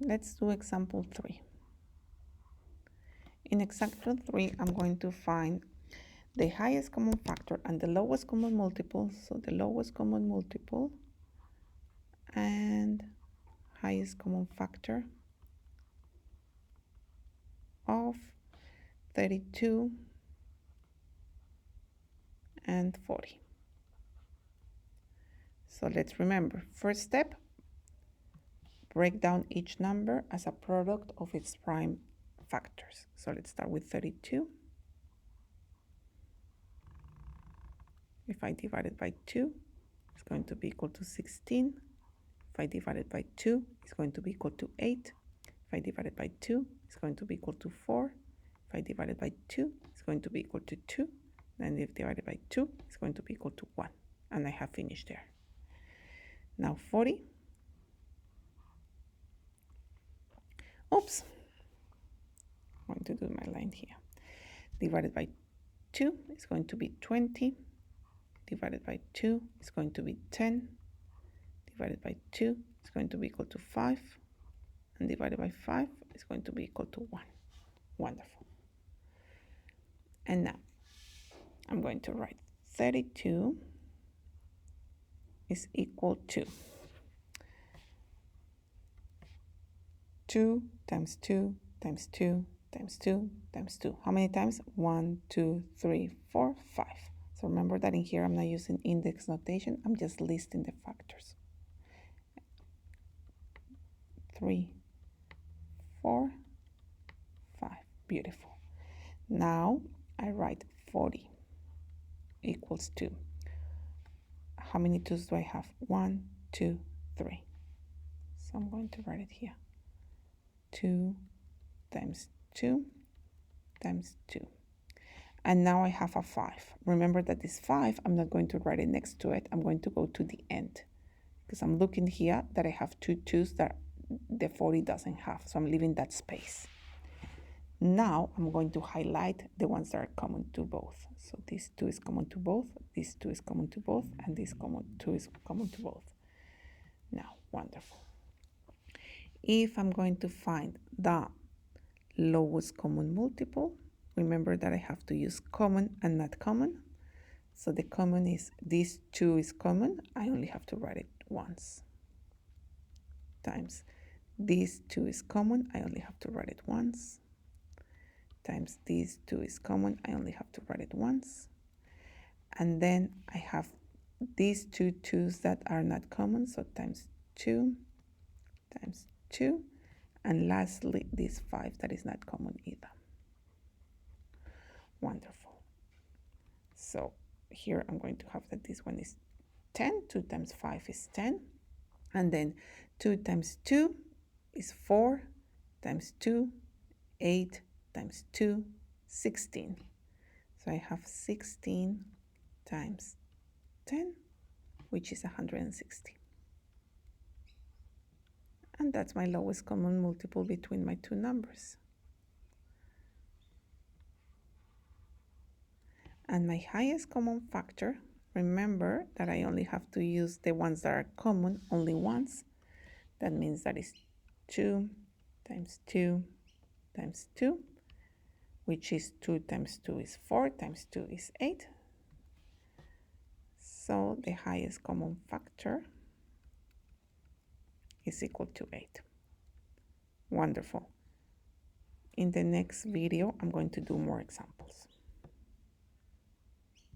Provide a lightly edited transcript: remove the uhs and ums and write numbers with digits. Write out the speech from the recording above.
let's do example 3. In example 3, I'm going to find the highest common factor and the lowest common multiple. So the lowest common multiple and highest common factor of 32 and 40. So let's remember, first step, break down each number as a product of its prime factors. So let's start with 32. If I divide it by 2, it's going to be equal to 16. If I divide it by 2, it's going to be equal to 8. If I divide it by 2, it's going to be equal to 4. If I divide it by 2, it's going to be equal to 2. And if divided by 2, it's going to be equal to 1. And I have finished there. Now 40. Oops. I'm going to do my line here. Divided by 2 is going to be 20. Divided by 2 is going to be 10. Divided by 2 is going to be equal to 5. And divided by 5 is going to be equal to 1. Wonderful. And now I'm going to write 32 is equal to 2 times 2 times 2 times 2 times 2. How many times? 1, 2, 3, 4, 5. So remember that in here I'm not using index notation. I'm just listing the factors. 3, 4, 5. Beautiful. Now I write 40 equals 2. How many 2's do I have? 1, 2, 3. So I'm going to write it here. 2 times 2 times 2. And now I have a 5. Remember that this 5, I'm not going to write it next to it. I'm going to go to the end because I'm looking here that I have 2 2's that the 40 doesn't have. So I'm leaving that space. Now I'm going to highlight the ones that are common to both. So this 2 is common to both, this 2 is common to both, and this 2 is common to both. Now, wonderful. If I'm going to find the lowest common multiple, remember that I have to use common and not common. So the common is this 2 is common. I only have to write it once. Times this 2 is common. I only have to write it once. Times this 2 is common. I only have to write it once. And then I have these 2 2's that are not common. So times 2 times 2. And lastly, this 5 that is not common either. Wonderful. So here I'm going to have that this one is 10. 2 times 5 is 10. And then 2 times 2 is 4 times 2, 8 times 2, 16. So I have 16 times 10, which is 160. And that's my lowest common multiple between my two numbers. And my highest common factor, remember that I only have to use the ones that are common only once. That means that is 2 times 2 times 2, which is 2 times 2 is 4 times 2 is 8. So the highest common factor is equal to 8. Wonderful. In the next video, I'm going to do more examples.